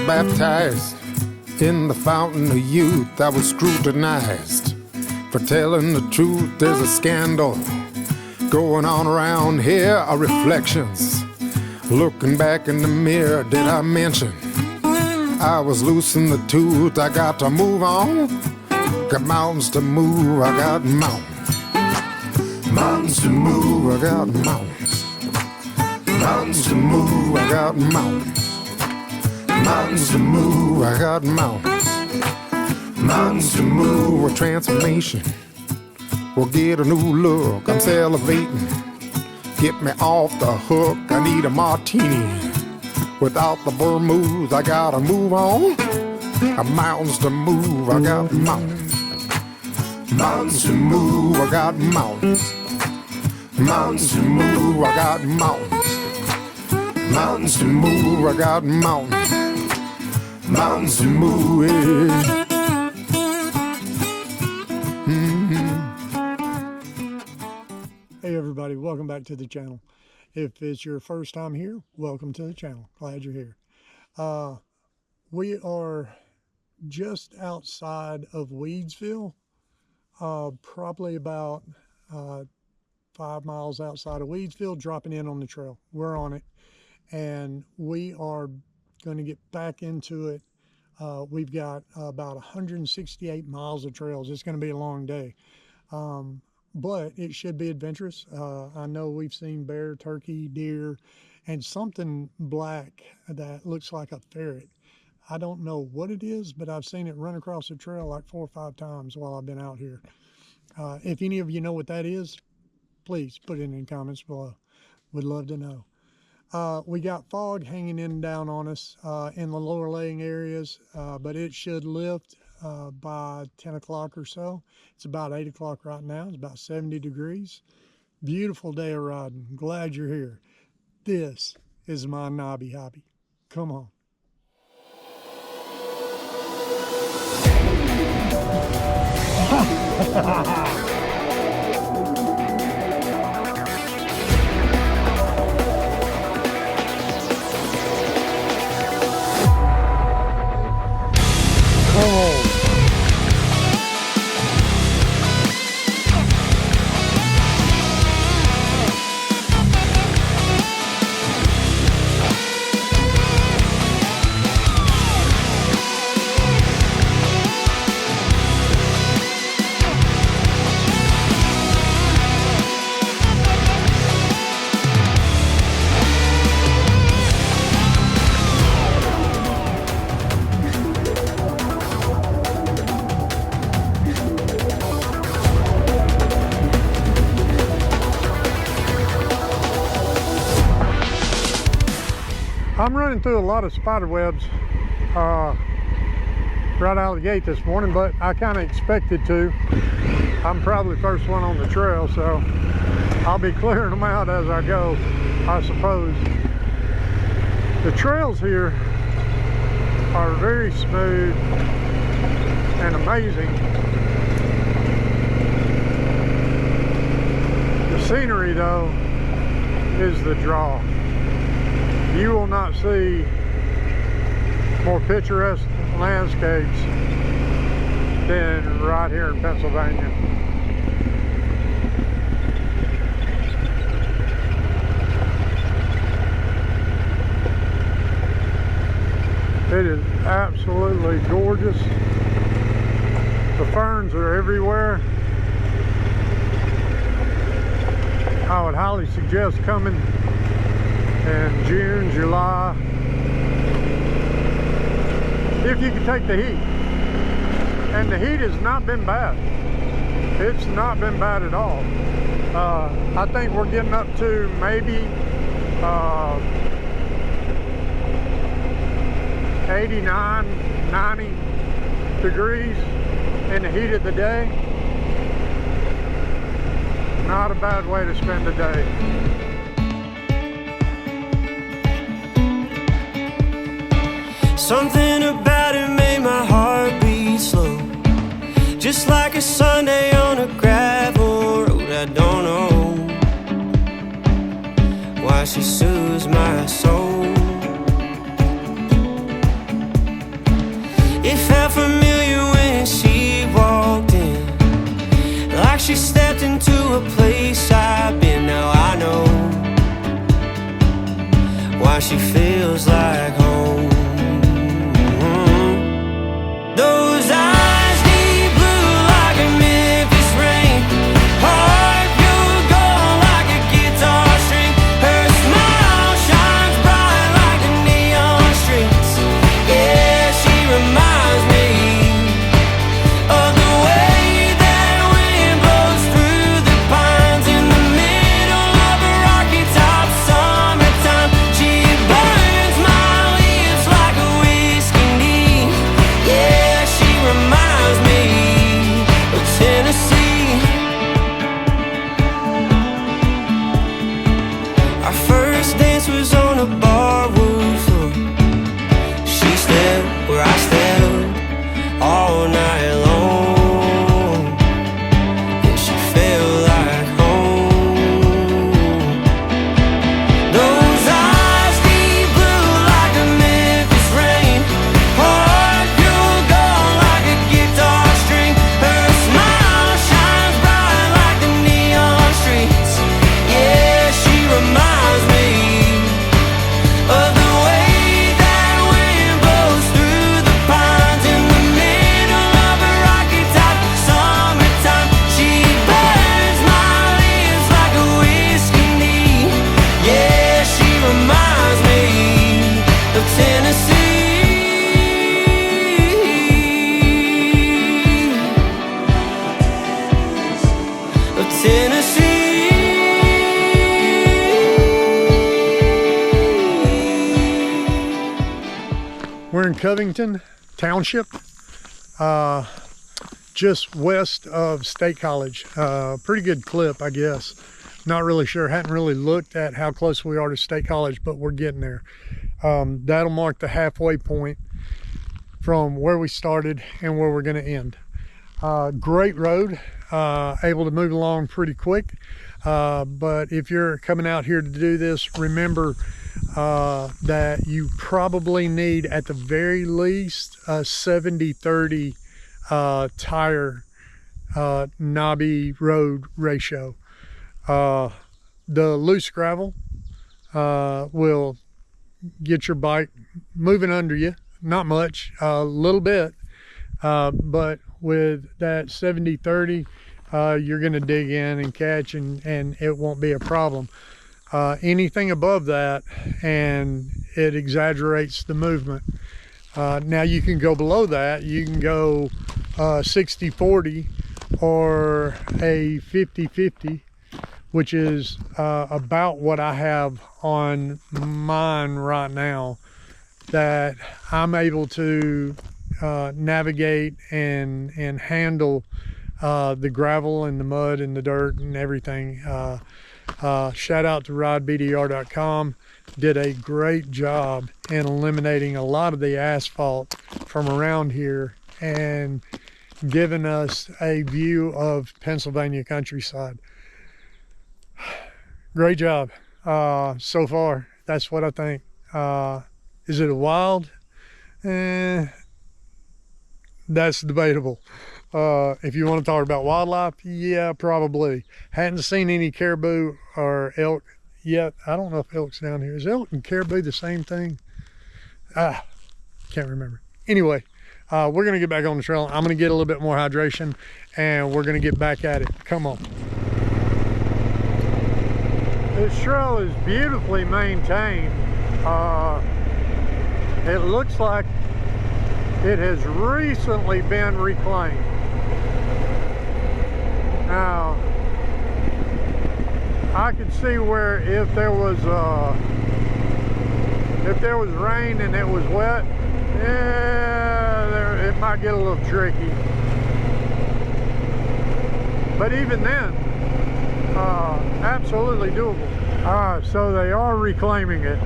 baptized in the fountain of youth. I was scrutinized for telling the truth. There's a scandal going on around here. Are reflections looking back in the mirror. Did I mention I was losing the tooth? I got to move on. Got mountains to move. I got mountains. Mountains to move. I got mountains. Mountains to move. I got mountains. Mountains to move. I got mountains. Mountains to move. A transformation. We'll get a new look. I'm salivating. Get me off the hook. I need a martini. Without the vermouth, I gotta move on. Mountains to move. I got mountains. Mountains to move. I got mountains. Mountains to move. I got mountains. Mountains to move. I got mountains. Mountains to move. Yeah. Hey everybody, welcome back to the channel. If it's your first time here, welcome to the channel. Glad you're here. We are just outside of Weedsville, probably about 5 miles outside of Weedsville, dropping in on the trail. We're on it, and we are going to get back into it. We've got about 168 miles of trails. It's going to be a long day. But it should be adventurous. I know we've seen bear, turkey, deer, and something black that looks like a ferret. I don't know what it is, but I've seen it run across the trail like 4 or 5 times while I've been out here. If any of you know what that is, please put it in the comments below. Would love to know. We got fog hanging in and down on us in the lower laying areas, but it should lift by 10 o'clock or so. It's about 8 o'clock right now. It's about 70 degrees. Beautiful day of riding. Glad you're here. This is my knobby hobby. Come on. Come on. I'm running through a lot of spider webs right out of the gate this morning, but I kind of expected to. I'm probably the first one on the trail, so I'll be clearing them out as I go, I suppose. The trails here are very smooth and amazing. The scenery, though, is the draw. You will not see more picturesque landscapes than right here in Pennsylvania. It is absolutely gorgeous. The ferns are everywhere. I would highly suggest coming in June, July, if you can take the heat. And the heat has not been bad. It's not been bad at all. I think we're getting up to maybe 89, 90 degrees in the heat of the day. Not a bad way to spend the day. Something about it made my heart beat slow, just like a Sunday on a gravel road. I don't know why she soothes my soul. she feels like home. Those eyes deep blue like a Memphis rain, heart pure gold like a guitar string. Her smile shines bright like the neon streets. Yeah, she reminds me of the way that wind blows through the pines in the middle of a rocky top summertime. She burns my lips like a whiskey neat. Yeah, she reminds me of Tennessee. Our first dance was on a barroom floor. She stepped where I stepped all night long, and she felt like home. Those eyes deep blue like a Memphis rain, heart pure gold like a guitar string. Her smile shines bright like the neon streets. Yeah, she reminds me of the way that wind blows through the pines in the middle of a rocky top summertime. She burns my lips like a whiskey neat. Yeah, she reminds me of Tennessee, of Tennessee. We're in Covington Township, just west of State College. Pretty good clip, I guess. Not really sure, hadn't really looked at how close we are to State College, but we're getting there. That'll mark the halfway point from where we started and where we're gonna end. Great road, able to move along pretty quick. But if you're coming out here to do this, remember that you probably need at the very least a 70-30 tire knobby road ratio. The loose gravel will get your bike moving under you, not much, a little bit, but with that 70-30 you're going to dig in and catch, and it won't be a problem. Anything above that and it exaggerates the movement. Now you can go below that, you can go 60-40 or a 50-50, which is about what I have on mine right now, that I'm able to navigate and handle the gravel and the mud and the dirt and everything. Shout out to ridebdr.com, did a great job in eliminating a lot of the asphalt from around here and giving us a view of Pennsylvania countryside. Great job so far. That's what I think. Is it a wild? That's debatable. If you want to talk about wildlife, yeah, probably. Hadn't seen any caribou or elk yet. I don't know if elk's down here. Is elk and caribou the same thing? Can't remember. Anyway, we're gonna get back on the trail. I'm gonna get a little bit more hydration and we're gonna get back at it. Come on. This trail is beautifully maintained. It looks like it has recently been reclaimed. Now, I could see where if there was rain and it was wet, it might get a little tricky. But even then, absolutely doable. So they are reclaiming it.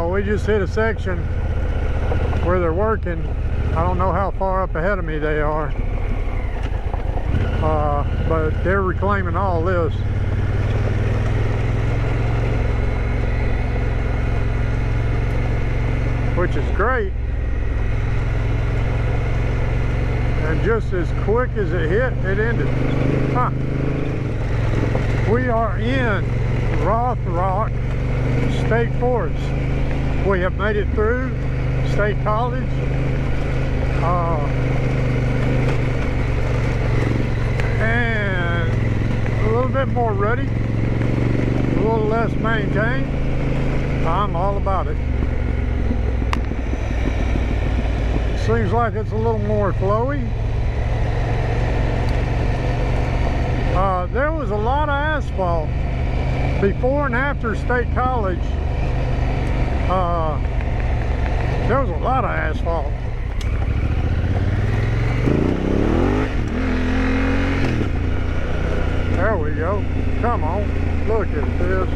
We just hit a section where they're working. I don't know how far up ahead of me they are, but they're reclaiming all this. Which is great. And just as quick as it hit, it ended. We are in Roth Rock State Forest. We have made it through State College. And a little bit more ruddy, a little less maintained. I'm all about it. Seems like it's a little more flowy. There was a lot of asphalt before and after State College. There was a lot of asphalt. There we go. Come on, look at this.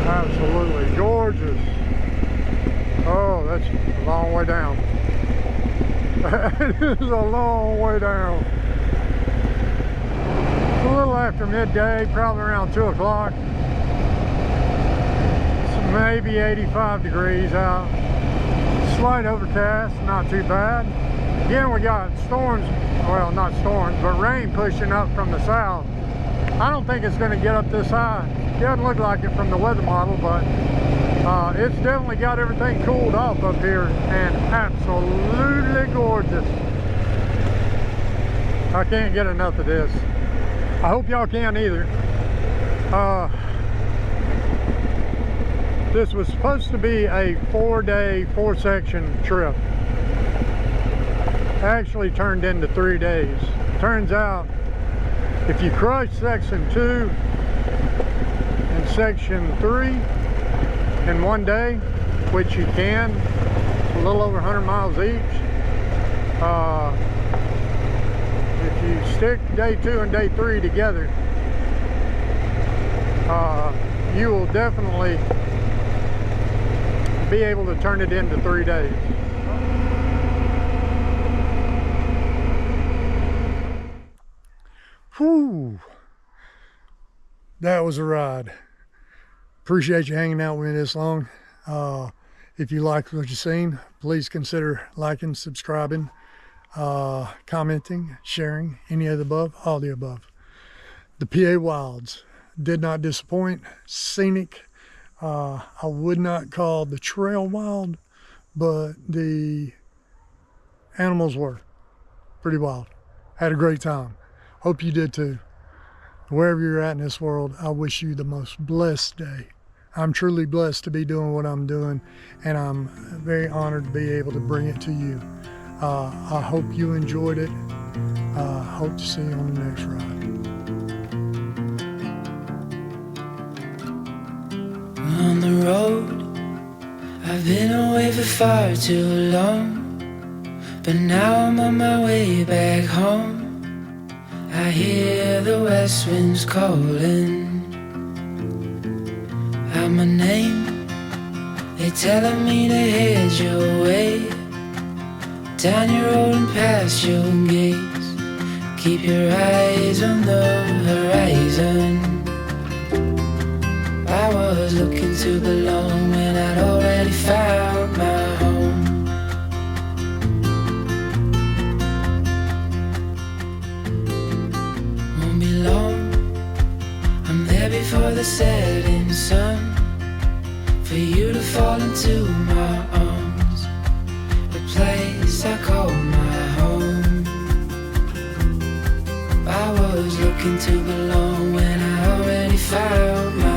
Absolutely gorgeous. Oh, that's a long way down. That is a long way down. It's a little after midday, probably around 2 o'clock. It's maybe 85 degrees out. Slight overcast, not too bad. Again, we got storms, well, not storms, but rain pushing up from the south. I don't think it's going to get up this high. It doesn't look like it from the weather model, but it's definitely got everything cooled off up here and absolutely gorgeous. I can't get enough of this. I hope y'all can either. This was supposed to be a 4-day, 4-section trip. Actually turned into 3 days. Turns out if you crush section 2 and section 3 in 1 day, which you can, a little over 100 miles each, if you stick day 2 and day 3 together, you will definitely be able to turn it into 3 days. Whew, that was a ride. Appreciate you hanging out with me this long. If you liked what you've seen, please consider liking, subscribing, commenting, sharing, any of the above, all the above. The PA Wilds did not disappoint. Scenic, I would not call the trail wild, but the animals were pretty wild. Had a great time. Hope you did too. Wherever you're at in this world, I wish you the most blessed day. I'm truly blessed to be doing what I'm doing, and I'm very honored to be able to bring it to you. I hope you enjoyed it. Hope to see you on the next ride. On the road, I've been away for far too long, but now I'm on my way back home. I hear the west winds calling out my name. They're telling me to head your way, down your road and past your gates. Keep your eyes on the horizon. I was looking to belong when I'd already found my home. Won't be long, I'm there before the setting sun, for you to fall into my arms, the place I call my home. I was looking to belong when I already found my